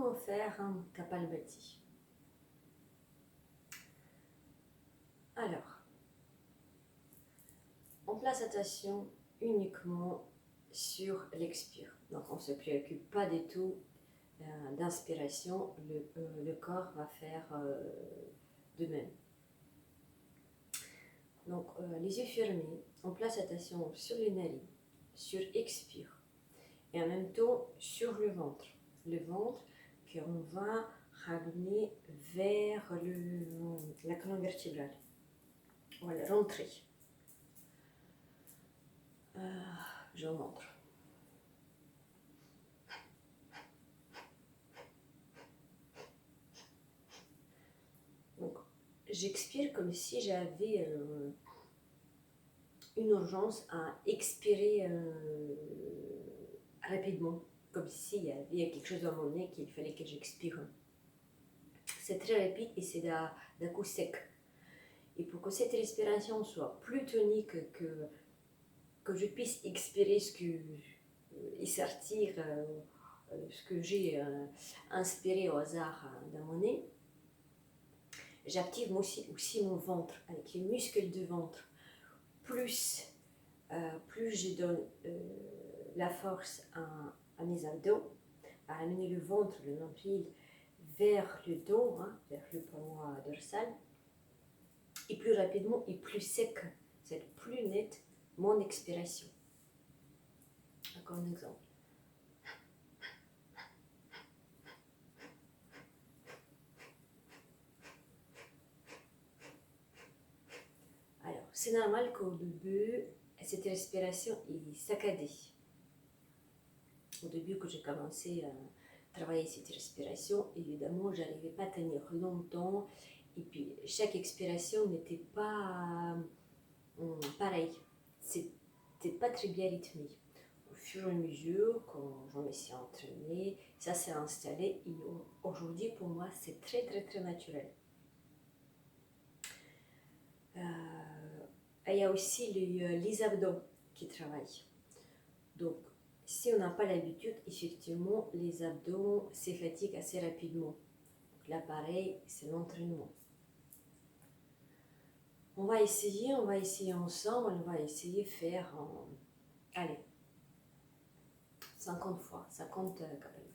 comment faire un Kapalbhati. Alors, on place attention uniquement sur l'expire. Donc on ne se préoccupe pas du tout d'inspiration, le corps va faire de même. Donc les yeux fermés, on place attention sur les narines, sur expire, et en même temps sur le ventre. Le ventre qu'on va ramener vers la colonne vertébrale. Voilà, rentrer. Je vous montre. Donc, j'expire comme si j'avais une urgence à expirer rapidement, comme s'il y avait quelque chose dans mon nez qu'il fallait que j'expire. C'est très rapide et c'est d'un coup sec. Et pour que cette respiration soit plus tonique, que je puisse expirer et sortir ce que j'ai inspiré au hasard dans mon nez, j'active aussi mon ventre avec les muscles du ventre. Plus je donne la force à mes abdos, à amener le ventre, le nombril vers le dos, vers le poignet dorsal, et plus rapidement et plus sec, c'est plus net mon expiration. Encore un exemple. Alors, c'est normal qu'au début, cette respiration est saccadée. Au début que j'ai commencé à travailler cette respiration, évidemment, je n'arrivais pas à tenir longtemps. Et puis, chaque expiration n'était pas pareille. C'était pas très bien rythmé. Au fur et à mesure, quand je me suis entraînée, ça s'est installé. Et aujourd'hui, pour moi, c'est très, très, très naturel. Il y a aussi les abdos qui travaillent. Donc, si on n'a pas l'habitude, effectivement, les abdos se fatiguent assez rapidement. Donc, là, pareil, c'est l'entraînement. On va essayer ensemble, on va essayer de faire, allez, 50 fois, 50 Kapalbhati.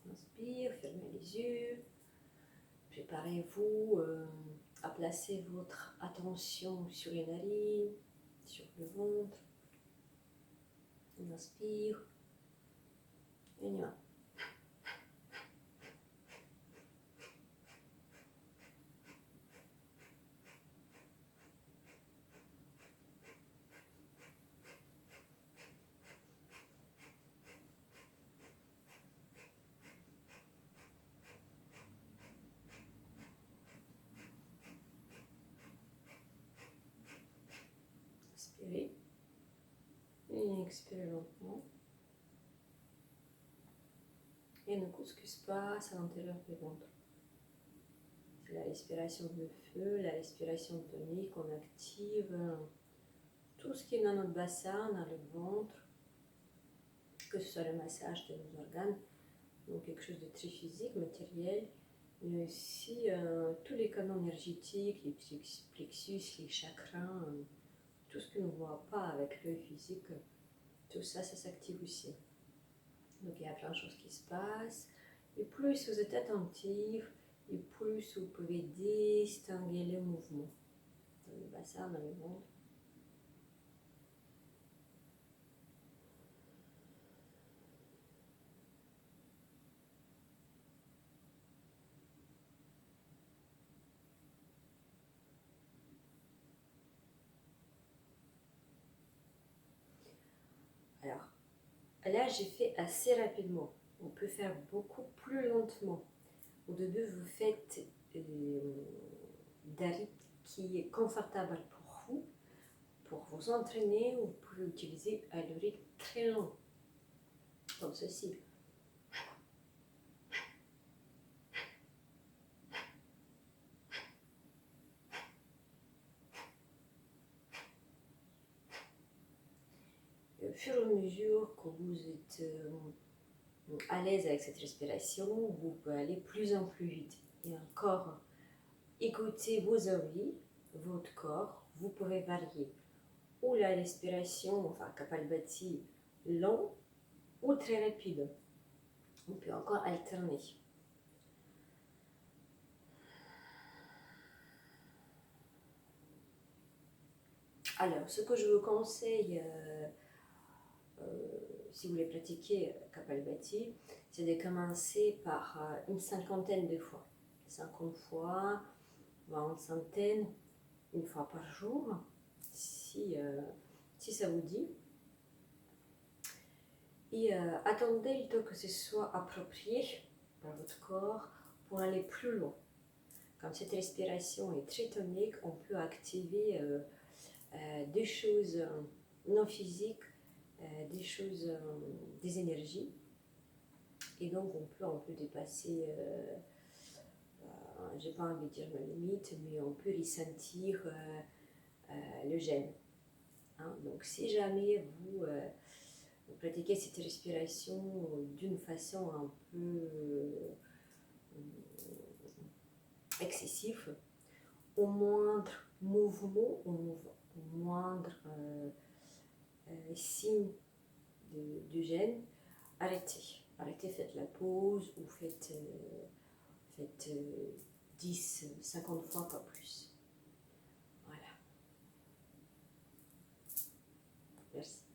Inspire, fermez les yeux. Préparez-vous à placer votre attention sur les narines, sur le ventre. On inspire. Et on y va. Inspirez. Et expirez lentement. Et ne ce qui se passe à l'intérieur du ventre. C'est la respiration de feu, la respiration tonique. On active tout ce qui est dans notre bassin, dans le ventre, que ce soit le massage de nos organes, donc quelque chose de très physique, matériel, mais aussi tous les canaux énergétiques, les plexus, les chakras, tout ce que nous ne voit pas avec l'œil physique, tout ça, ça s'active aussi. Donc il y a plein de choses qui se passent, et plus vous êtes attentif, et plus vous pouvez distinguer les mouvements dans le bassin, dans le ventre. Alors, là j'ai fait assez rapidement, on peut faire beaucoup plus lentement. Au début, vous faites d'un rythme qui est confortable pour vous entraîner, vous pouvez utiliser un rythme très lent, comme ceci. Et au fur et à mesure que vous êtes à l'aise avec cette respiration, vous pouvez aller plus en plus vite. Et encore, écoutez vos envies, votre corps, vous pouvez varier. Ou la respiration, enfin Kapalbhati, lent ou très rapide. On peut encore alterner. Alors, ce que je vous conseille, si vous voulez pratiquer Kapalbhati, c'est de commencer par une cinquantaine de fois. 50 fois, voire une centaine, une fois par jour, si ça vous dit. Et attendez le temps que ce soit approprié par votre corps pour aller plus loin. Comme cette respiration est très tonique, on peut activer des choses non physiques, des choses, des énergies. Et donc on peut dépasser, j'ai pas envie de dire la limite, mais on peut ressentir le gêne. Hein. Donc si jamais vous pratiquez cette respiration d'une façon un peu excessive, au moindre mouvement, au moindre signe de gêne, arrêtez. Arrêtez, faites la pause ou faites 10, 50 fois, pas plus. Voilà. Merci.